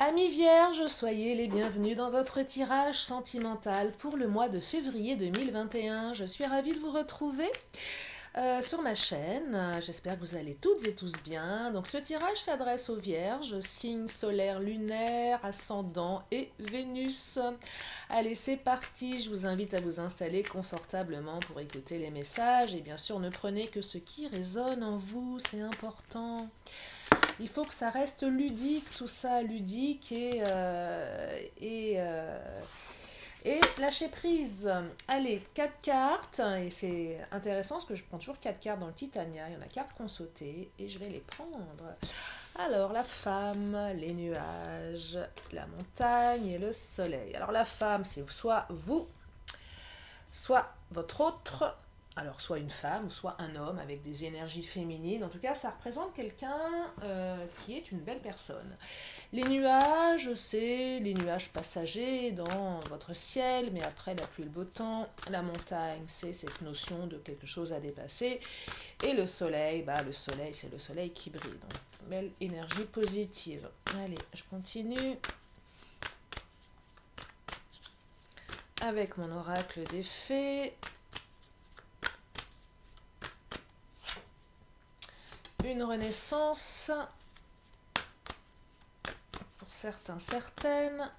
Amis vierges, soyez les bienvenus dans votre tirage sentimental pour le mois de février 2021. Je suis ravie de vous retrouver sur ma chaîne. J'espère que vous allez toutes et tous bien. Donc ce tirage s'adresse aux vierges, signes solaires, lunaires, ascendant et Vénus. Allez, c'est parti. Je vous invite à vous installer confortablement pour écouter les messages. Et bien sûr, ne prenez que ce qui résonne en vous, c'est important. Il faut que ça reste ludique, tout ça, ludique et lâcher prise. Allez, 4 cartes, et c'est intéressant parce que je prends toujours 4 cartes dans le Titania, il y en a 4 qui ont sauté, et je vais les prendre. Alors, la femme, les nuages, la montagne et le soleil. Alors, la femme, c'est soit vous, soit votre autre. Alors, soit une femme, soit un homme avec des énergies féminines. En tout cas, ça représente quelqu'un qui est une belle personne. Les nuages, c'est les nuages passagers dans votre ciel, mais après la pluie, le beau temps. La montagne, c'est cette notion de quelque chose à dépasser. Et le soleil, c'est le soleil qui brille. Donc, belle énergie positive. Allez, je continue avec mon oracle des fées. Une renaissance, pour certains, certaines.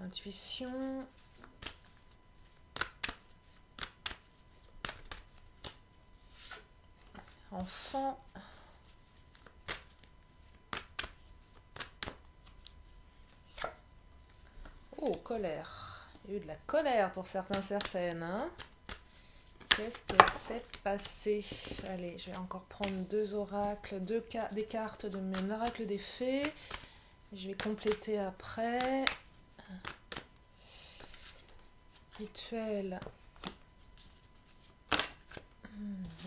Intuition. Enfant. Oh, colère. Il y a eu de la colère pour certains, certaines, hein. Qu'est-ce qui s'est passé? Allez, je vais encore prendre deux oracles, des cartes de mon oracle des fées. Je vais compléter après. Rituel.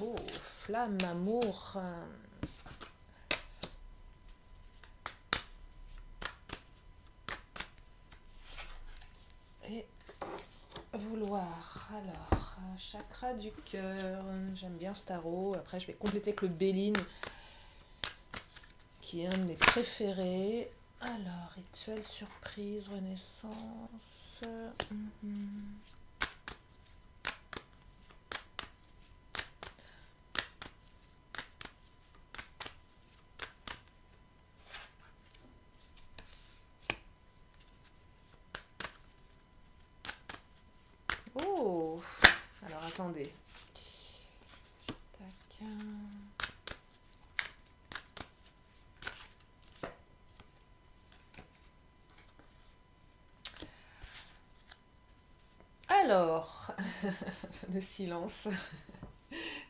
Oh, flamme, amour. Et vouloir. Alors, chakra du cœur. J'aime bien ce tarot. Après, je vais compléter avec le Béline, qui est un de mes préférés. Alors, rituel, surprise, renaissance. Oh, alors attendez. Tac. Alors, le silence.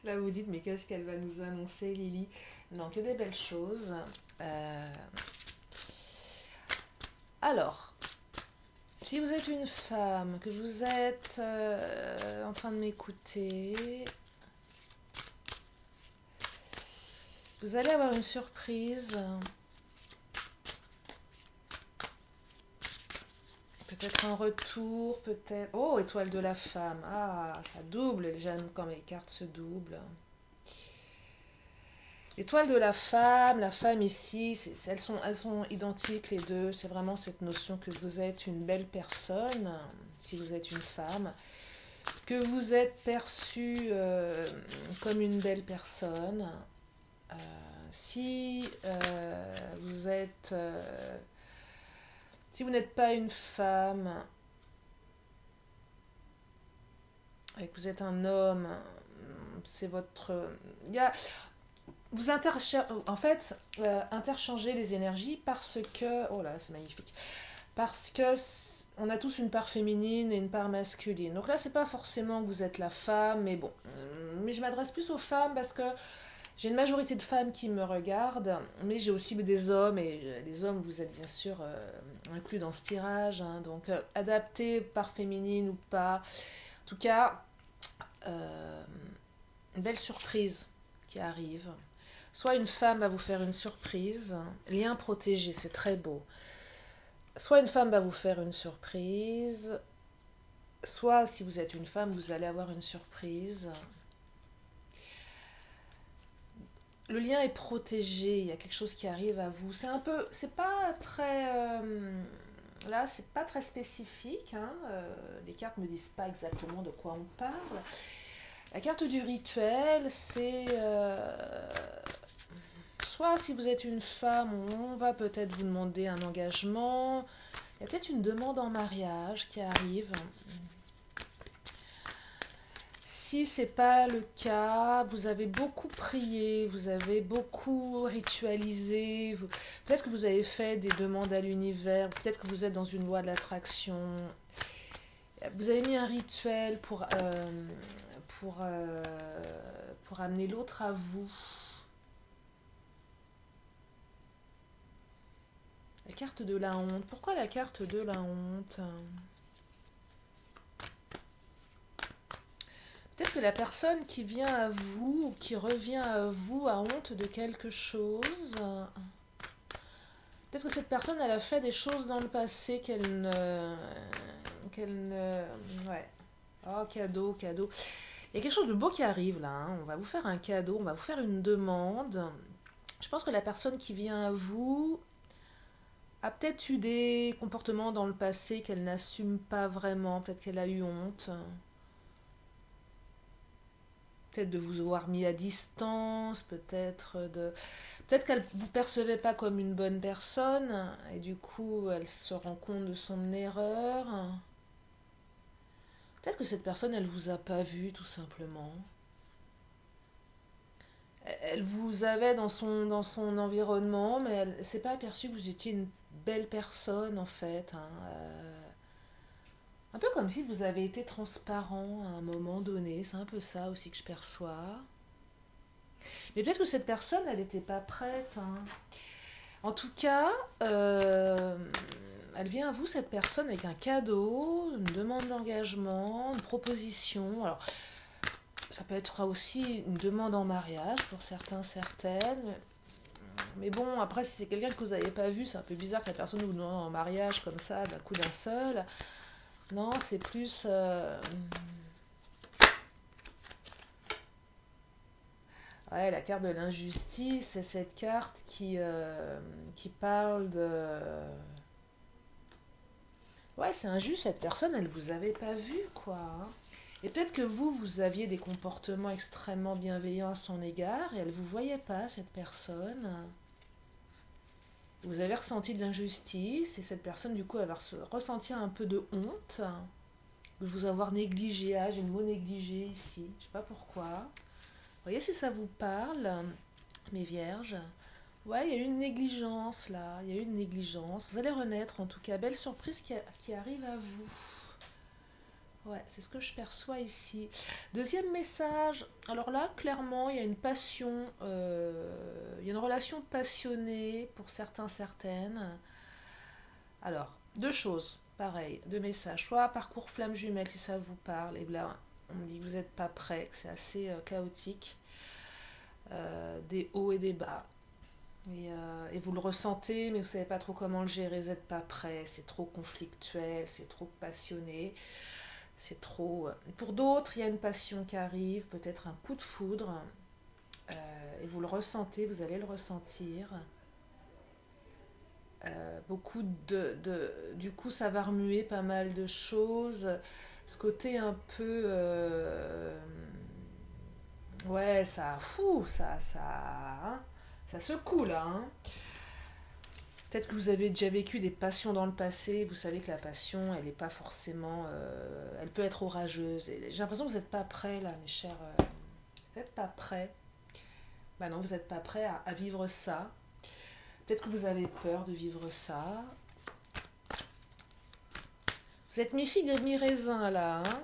Là, vous dites, mais qu'est-ce qu'elle va nous annoncer, Lily? Non, que des belles choses. Alors, si vous êtes une femme, que vous êtes en train de m'écouter, vous allez avoir une surprise. Peut-être un retour, peut-être... Oh, étoile de la femme. Ah, ça double, j'aime quand les cartes se doublent. L'étoile de la femme ici, elles sont identiques les deux. C'est vraiment cette notion que vous êtes une belle personne, si vous êtes une femme, que vous êtes perçue comme une belle personne. Si vous êtes... si vous n'êtes pas une femme et que vous êtes un homme, c'est votre... Vous interchangez les énergies parce que... Oh là, c'est magnifique. Parce que on a tous une part féminine et une part masculine. Donc là, c'est pas forcément que vous êtes la femme, mais bon. Mais je m'adresse plus aux femmes parce que j'ai une majorité de femmes qui me regardent, mais j'ai aussi des hommes, et les hommes, vous êtes bien sûr inclus dans ce tirage, hein, donc adapté par féminine ou pas. En tout cas, une belle surprise qui arrive. Soit une femme va vous faire une surprise, lien protégé, c'est très beau. Soit une femme va vous faire une surprise, soit si vous êtes une femme, vous allez avoir une surprise. le lien est protégé, il y a quelque chose qui arrive à vous. C'est un peu, c'est pas très, là, c'est pas très spécifique, hein, les cartes me disent pas exactement de quoi on parle. La carte du rituel, c'est soit si vous êtes une femme, on va peut-être vous demander un engagement. Il y a peut-être une demande en mariage qui arrive. Si ce n'est pas le cas, vous avez beaucoup prié, vous avez beaucoup ritualisé, peut-être que vous avez fait des demandes à l'univers, peut-être que vous êtes dans une loi de l'attraction. Vous avez mis un rituel pour, pour amener l'autre à vous. La carte de la honte. Pourquoi la carte de la honte? Peut-être que la personne qui vient à vous, ou qui revient à vous, a honte de quelque chose. Peut-être que cette personne, elle a fait des choses dans le passé qu'elle ne... Ouais. Oh, cadeau, cadeau. Il y a quelque chose de beau qui arrive là, hein. On va vous faire un cadeau, on va vous faire une demande. Je pense que la personne qui vient à vous a peut-être eu des comportements dans le passé qu'elle n'assume pas vraiment. Peut-être qu'elle a eu honte. Peut-être de vous avoir mis à distance, peut-être qu'elle ne vous percevait pas comme une bonne personne, et du coup, elle se rend compte de son erreur. Peut-être que cette personne, elle vous a pas vu, tout simplement. Elle vous avait dans son environnement, mais elle ne s'est pas aperçue que vous étiez une belle personne, en fait, hein. Un peu comme si vous avez été transparent à un moment donné, c'est un peu ça aussi que je perçois. Mais peut-être que cette personne, elle n'était pas prête, hein. En tout cas, elle vient à vous, cette personne, avec un cadeau, une demande d'engagement, une proposition. Alors, ça peut être aussi une demande en mariage pour certains, certaines. Mais bon, après, si c'est quelqu'un que vous n'avez pas vu, c'est un peu bizarre que la personne vous demande en mariage comme ça, d'un coup d'un seul. Non, c'est plus... Ouais, la carte de l'injustice, c'est cette carte qui parle de... Ouais, c'est injuste, cette personne, elle vous avait pas vu, quoi, hein. Et peut-être que vous aviez des comportements extrêmement bienveillants à son égard, et elle vous voyait pas, cette personne. Vous avez ressenti de l'injustice, et cette personne, du coup, elle va ressentir un peu de honte de vous avoir négligé. Ah, j'ai le mot négligé ici, je sais pas pourquoi. Voyez si ça vous parle, mes vierges. Ouais, il y a eu une négligence là, il y a eu une négligence. Vous allez renaître en tout cas, belle surprise qui arrive à vous. Ouais, c'est ce que je perçois ici. Deuxième message, alors là, clairement, il y a une passion, il y a une relation passionnée pour certains, certaines. Alors, deux choses, pareil, deux messages. Soit parcours flamme jumelle si ça vous parle, et là, on me dit que vous n'êtes pas prêt, que c'est assez chaotique, des hauts et des bas. Et vous le ressentez, mais vous ne savez pas trop comment le gérer, vous n'êtes pas prêt, c'est trop conflictuel, c'est trop passionné, c'est trop... Pour d'autres, il y a une passion qui arrive, peut-être un coup de foudre, et vous le ressentez, vous allez le ressentir. Beaucoup du coup, ça va remuer pas mal de choses. Ce côté un peu... ouais, hein, ça secoue là, hein. Peut-être que vous avez déjà vécu des passions dans le passé. Vous savez que la passion, elle n'est pas forcément... elle peut être orageuse. J'ai l'impression que vous n'êtes pas prêts là, mes chers... vous n'êtes pas prêts. Bah non, vous n'êtes pas prêts à vivre ça. Peut-être que vous avez peur de vivre ça. Vous êtes mi-figue, mi-raisin là, hein.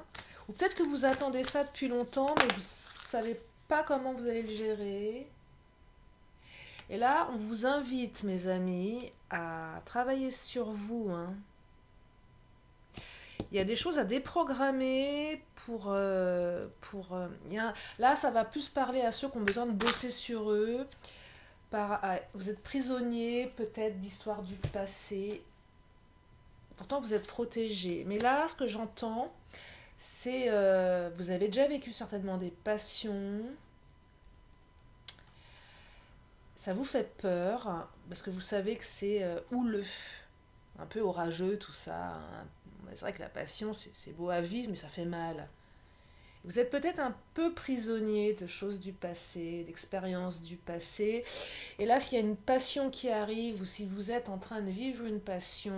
Ou peut-être que vous attendez ça depuis longtemps, mais vous ne savez pas comment vous allez le gérer. Et là, on vous invite, mes amis, à travailler sur vous, hein. Il y a des choses à déprogrammer là, ça va plus parler à ceux qui ont besoin de bosser sur eux. Vous êtes prisonnier peut-être d'histoires du passé. Pourtant, vous êtes protégé. Mais là, ce que j'entends, c'est... vous avez déjà vécu certainement des passions. Ça vous fait peur parce que vous savez que c'est houleux, un peu orageux tout ça, hein. C'est vrai que la passion, c'est beau à vivre, mais ça fait mal. Vous êtes peut-être un peu prisonnier de choses du passé, d'expériences du passé. Et là, s'il y a une passion qui arrive ou si vous êtes en train de vivre une passion,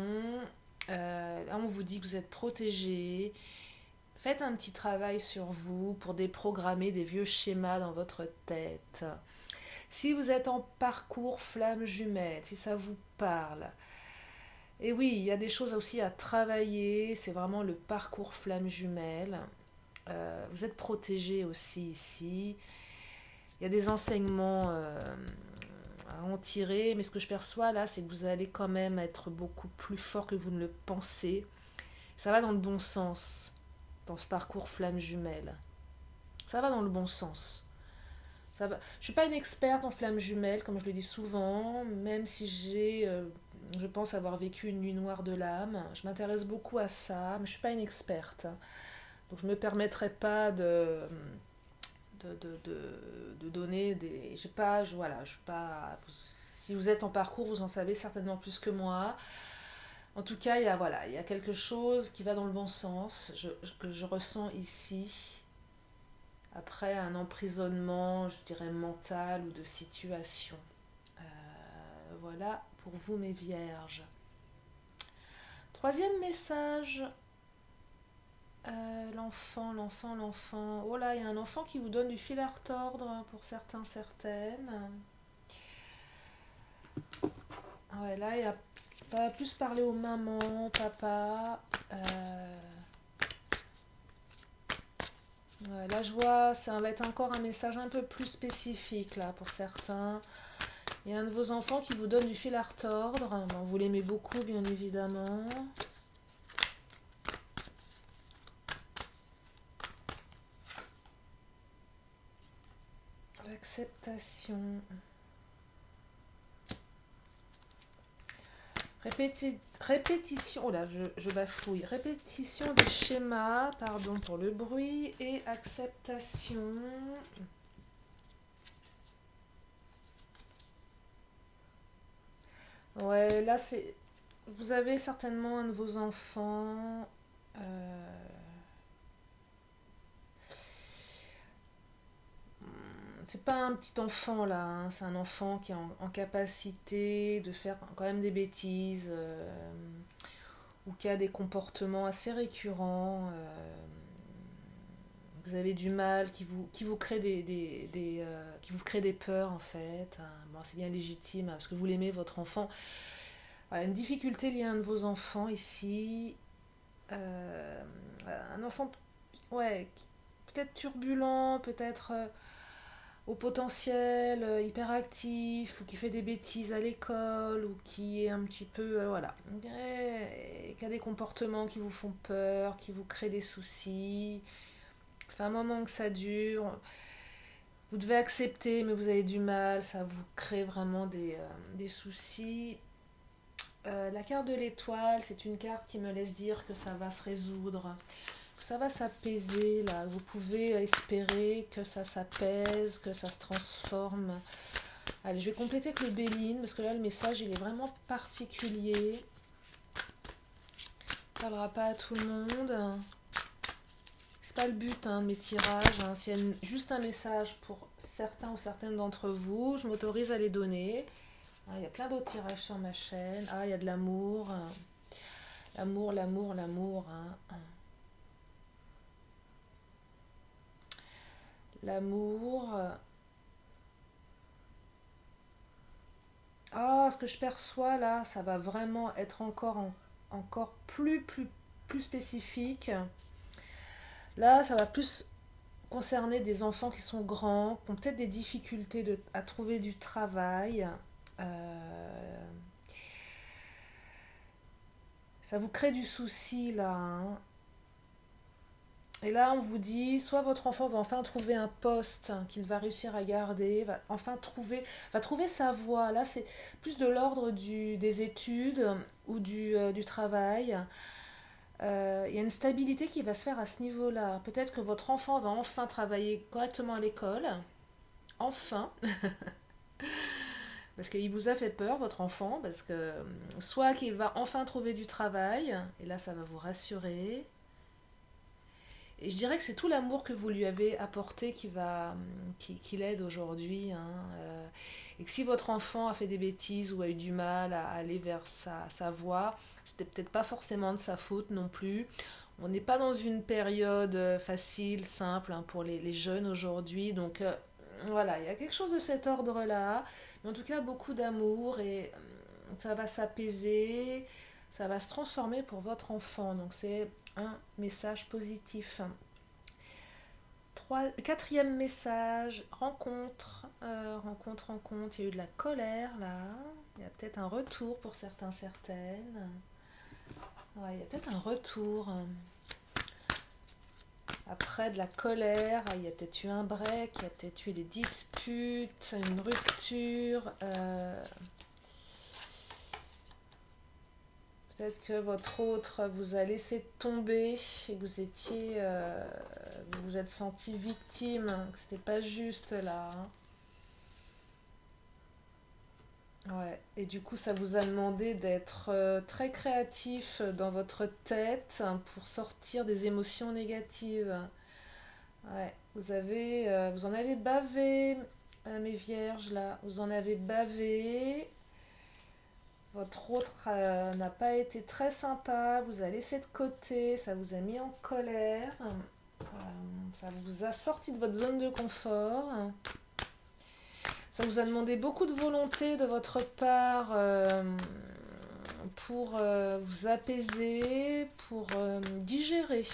là, on vous dit que vous êtes protégé. Faites un petit travail sur vous pour déprogrammer des vieux schémas dans votre tête. Si vous êtes en parcours flamme jumelle, si ça vous parle, et oui, il y a des choses aussi à travailler, c'est vraiment le parcours flamme jumelle. Vous êtes protégé aussi ici. Il y a des enseignements à en tirer, mais ce que je perçois là, c'est que vous allez quand même être beaucoup plus fort que vous ne le pensez. Ça va dans le bon sens, dans ce parcours flamme jumelle. Ça va dans le bon sens. Ça va. Je ne suis pas une experte en flamme jumelle, comme je le dis souvent, même si je pense avoir vécu une nuit noire de l'âme. Je m'intéresse beaucoup à ça, mais je ne suis pas une experte. Donc je ne me permettrai pas de donner des... Je sais pas, voilà, je sais pas... Si vous êtes en parcours, vous en savez certainement plus que moi. En tout cas, il y a quelque chose qui va dans le bon sens, que je ressens ici, après un emprisonnement, je dirais, mental ou de situation. Voilà pour vous, mes vierges. Troisième message. L'enfant. Oh là, il y a un enfant qui vous donne du fil à retordre pour certains, certaines. Ouais, là, il y a pas plus parler aux mamans, papa. Ouais, là, je vois, ça va être encore un message un peu plus spécifique là pour certains. Il y a un de vos enfants qui vous donne du fil à retordre. Bon, vous l'aimez beaucoup, bien évidemment. L'acceptation. Répétition, oh là, je bafouille. Répétition des schémas, pardon pour le bruit, et acceptation. Ouais, là, c'est... Vous avez certainement un de vos enfants... C'est pas un petit enfant là, hein, c'est un enfant qui est en capacité de faire quand même des bêtises ou qui a des comportements assez récurrents. Vous avez du mal, qui vous crée qui vous crée des peurs en fait. Bon, c'est bien légitime hein, parce que vous l'aimez votre enfant. Voilà, une difficulté liée à un de vos enfants ici. Un enfant, ouais, peut-être turbulent, peut-être au potentiel hyperactif, ou qui fait des bêtises à l'école, ou qui est un petit peu, voilà, qui a des comportements qui vous font peur, qui vous créent des soucis. Ça fait un moment que ça dure. Vous devez accepter, mais vous avez du mal, ça vous crée vraiment des soucis. La carte de l'étoile, c'est une carte qui me laisse dire que ça va se résoudre, que ça va s'apaiser là. Vous pouvez espérer que ça s'apaise, que ça se transforme. Allez, je vais compléter avec le Béline parce que là le message il est vraiment particulier. Il ne parlera pas à tout le monde. C'est pas le but hein, de mes tirages. Hein. S'il y a juste un message pour certains ou certaines d'entre vous, je m'autorise à les donner. Il y a plein d'autres tirages sur ma chaîne. Ah, il y a de l'amour. L'amour, l'amour, l'amour. Hein. L'amour. Ah, ce que je perçois là, ça va vraiment être encore plus spécifique. Là, ça va plus concerner des enfants qui sont grands, qui ont peut-être des difficultés à trouver du travail. Ça vous crée du souci là. Hein. Et là, on vous dit, soit votre enfant va enfin trouver un poste qu'il va réussir à garder, va trouver sa voie. Là, c'est plus de l'ordre des études ou du travail. Il y a une stabilité qui va se faire à ce niveau-là. Peut-être que votre enfant va enfin travailler correctement à l'école. Enfin. Parce qu'il vous a fait peur, votre enfant, parce que soit qu'il va enfin trouver du travail, et là ça va vous rassurer. Et je dirais que c'est tout l'amour que vous lui avez apporté qui l'aide aujourd'hui, hein. Et que si votre enfant a fait des bêtises ou a eu du mal à aller vers sa voie, c'était peut-être pas forcément de sa faute non plus. On n'est pas dans une période facile, simple, hein, pour les jeunes aujourd'hui. Donc voilà, il y a quelque chose de cet ordre-là. Mais en tout cas, beaucoup d'amour et ça va s'apaiser, ça va se transformer pour votre enfant. Donc c'est un message positif. Quatrième message, rencontre, rencontre. Il y a eu de la colère là. Il y a peut-être un retour pour certains, certaines. Ouais, il y a peut-être un retour. Après de la colère, il y a peut-être eu un break, il y a peut-être eu des disputes, une rupture. Peut-être que votre autre vous a laissé tomber et vous vous êtes senti victime, que c'était pas juste là, hein. Ouais. Et du coup, ça vous a demandé d'être très créatif dans votre tête, hein, pour sortir des émotions négatives. Ouais. Vous en avez bavé, mes vierges là. Vous en avez bavé. Votre autre n'a pas été très sympa, vous a laissé de côté, ça vous a mis en colère, ça vous a sorti de votre zone de confort, ça vous a demandé beaucoup de volonté de votre part pour vous apaiser, pour digérer.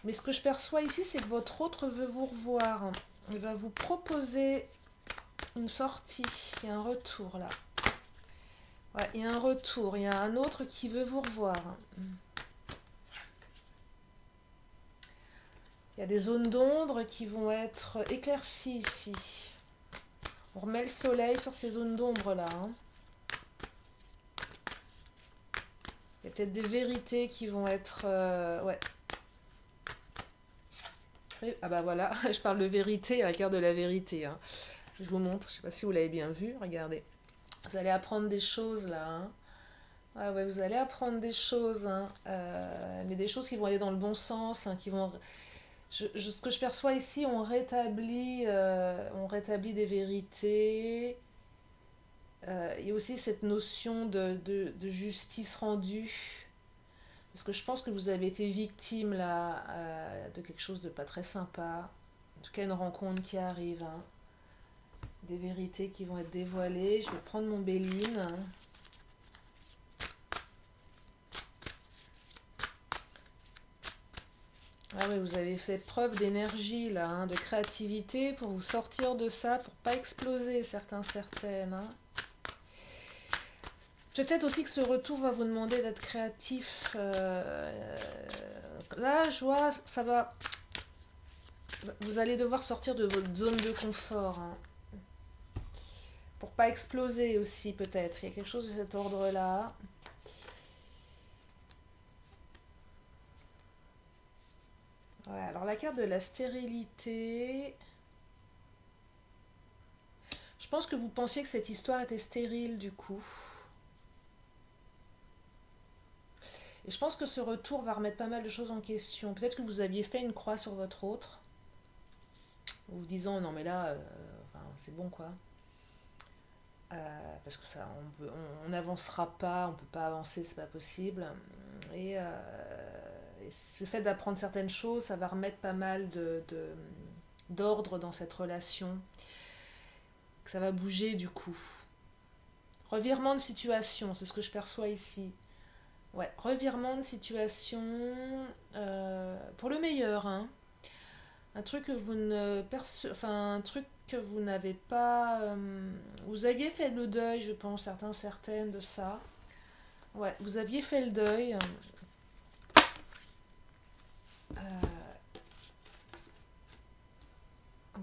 Mais ce que je perçois ici, c'est que votre autre veut vous revoir. Il va vous proposer une sortie, il y a un retour là. Ouais, il y a un retour, il y a un autre qui veut vous revoir. Il y a des zones d'ombre qui vont être éclaircies ici. On remet le soleil sur ces zones d'ombre là, hein. Il y a peut-être des vérités qui vont être... ouais. Ah bah voilà, je parle de vérité à la carte de la vérité, hein. Je vous montre, je ne sais pas si vous l'avez bien vu, regardez. Vous allez apprendre des choses là, hein. Ah ouais, vous allez apprendre des choses, hein, mais des choses qui vont aller dans le bon sens, hein, qui vont... ce que je perçois ici, on rétablit des vérités. Il y a aussi cette notion de justice rendue. Parce que je pense que vous avez été victime là, de quelque chose de pas très sympa. En tout cas, une rencontre qui arrive, hein. Des vérités qui vont être dévoilées. Je vais prendre mon Béline, hein. Ah oui, vous avez fait preuve d'énergie là, hein, de créativité pour vous sortir de ça, pour pas exploser certains, certaines, hein. Peut-être aussi que ce retour va vous demander d'être créatif. Là, je vois, ça va... Vous allez devoir sortir de votre zone de confort, hein. Pour pas exploser aussi, peut-être. Il y a quelque chose de cet ordre-là. Ouais, alors la carte de la stérilité... Je pense que vous pensiez que cette histoire était stérile, du coup. Et je pense que ce retour va remettre pas mal de choses en question. Peut-être que vous aviez fait une croix sur votre autre, en vous disant non mais là, enfin, c'est bon quoi. Parce que ça, on n'avancera pas, on peut pas avancer, c'est pas possible. Et, le fait d'apprendre certaines choses, ça va remettre pas mal d'ordre dans cette relation. Ça va bouger du coup. Revirement de situation, c'est ce que je perçois ici. Ouais, revirement de situation pour le meilleur, hein. Un truc que vous ne enfin un truc que vous n'avez pas vous aviez fait le deuil, je pense, certains certaines de ça. Ouais, vous aviez fait le deuil.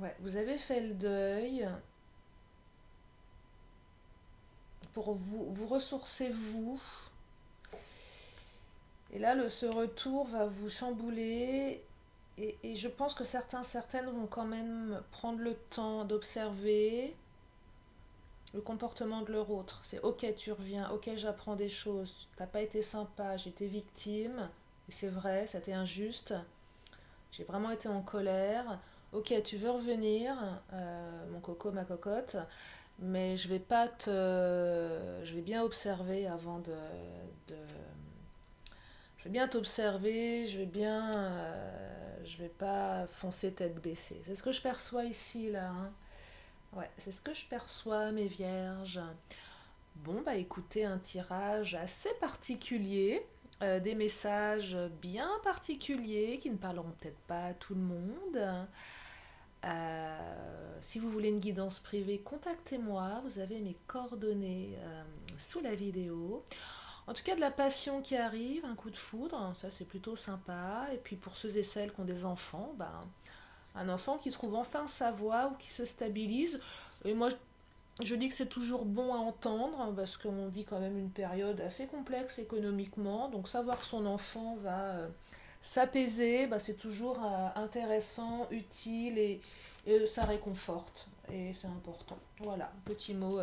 Ouais, vous avez fait le deuil pour vous ressourcer vous. Et là, ce retour va vous chambouler et je pense que certaines vont quand même prendre le temps d'observer le comportement de leur autre. C'est ok, tu reviens, ok, j'apprends des choses, t'as pas été sympa, j'étais victime, et c'est vrai, c'était injuste, j'ai vraiment été en colère. Ok, tu veux revenir, mon coco, ma cocotte, mais je vais pas te. Je vais bien observer avant de- je vais bien t'observer, je vais pas foncer tête baissée. C'est ce que je perçois ici, là, hein. Ouais, c'est ce que je perçois, mes vierges. Bon, bah écoutez, un tirage assez particulier, des messages bien particuliers qui ne parleront peut-être pas à tout le monde. Si vous voulez une guidance privée, contactez-moi. Vous avez mes coordonnées sous la vidéo. En tout cas, de la passion qui arrive, un coup de foudre, ça c'est plutôt sympa. Et puis pour ceux et celles qui ont des enfants, ben, un enfant qui trouve enfin sa voie ou qui se stabilise. Et moi, je dis que c'est toujours bon à entendre parce qu'on vit quand même une période assez complexe économiquement. Donc savoir que son enfant va s'apaiser, bah, c'est toujours intéressant, utile et ça réconforte. Et c'est important. Voilà, petit mot.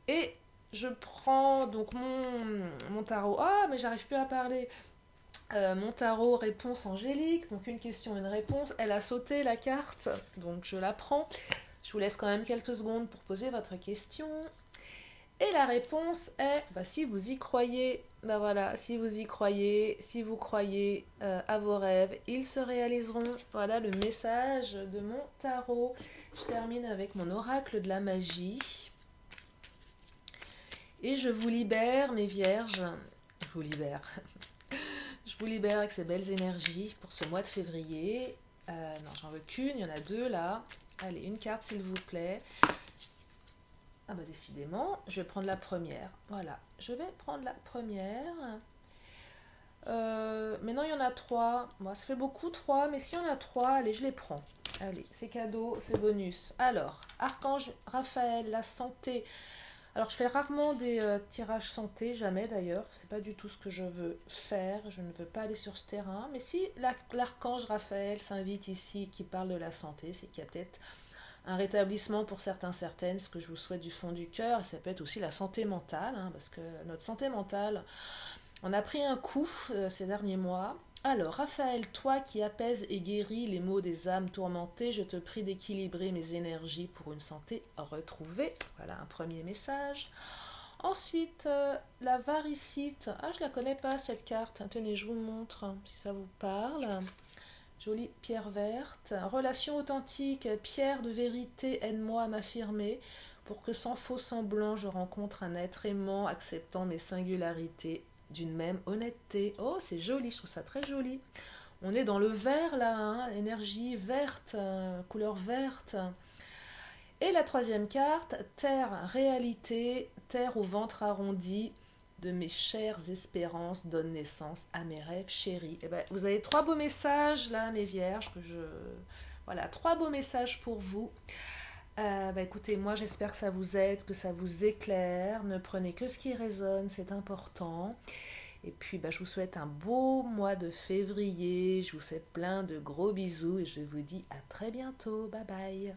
Et je prends donc mon tarot. Ah, mais j'arrive plus à parler. Mon tarot réponse angélique, donc une question, une réponse. Elle a sauté la carte, donc je la prends. Je vous laisse quand même quelques secondes pour poser votre question. Et la réponse est, bah, si vous y croyez, bah voilà, si vous y croyez, si vous croyez à vos rêves, ils se réaliseront. Voilà le message de mon tarot. Je termine avec mon oracle de la magie. Et je vous libère, mes vierges. Je vous libère. Je vous libère avec ces belles énergies pour ce mois de février. Non, j'en veux qu'une, il y en a deux là. Allez, une carte s'il vous plaît. Ah bah décidément, je vais prendre la première. Voilà, je vais prendre la première. Mais non, il y en a trois. Bon, ça fait beaucoup, trois, mais s'il y en a trois, allez, je les prends. Allez, c'est cadeau, c'est bonus. Alors, Archange Raphaël, la santé. Alors, je fais rarement des tirages santé, jamais d'ailleurs. C'est pas du tout ce que je veux faire. Je ne veux pas aller sur ce terrain. Mais si l'archange Raphaël s'invite ici, qui parle de la santé, c'est qu'il y a peut-être un rétablissement pour certains, certaines, ce que je vous souhaite du fond du cœur. Ça peut être aussi la santé mentale, hein, parce que notre santé mentale, on a pris un coup ces derniers mois. Alors, Raphaël, toi qui apaises et guéris les maux des âmes tourmentées, je te prie d'équilibrer mes énergies pour une santé retrouvée. Voilà un premier message. Ensuite, la varicite. Ah, je la connais pas cette carte. Tenez, je vous montre si ça vous parle. Jolie pierre verte. Relation authentique, pierre de vérité, aide-moi à m'affirmer pour que sans faux semblant je rencontre un être aimant acceptant mes singularités d'une même honnêteté. Oh, c'est joli, je trouve ça très joli. On est dans le vert là, hein, énergie verte, couleur verte. Et la troisième carte, terre, réalité, terre au ventre arrondi, de mes chères espérances donne naissance à mes rêves chéris. Et ben, vous avez trois beaux messages là, mes vierges, voilà, trois beaux messages pour vous. Bah écoutez, moi j'espère que ça vous aide, que ça vous éclaire. Ne prenez que ce qui résonne, c'est important. Et puis bah, je vous souhaite un beau mois de février. Je vous fais plein de gros bisous et je vous dis à très bientôt. Bye bye.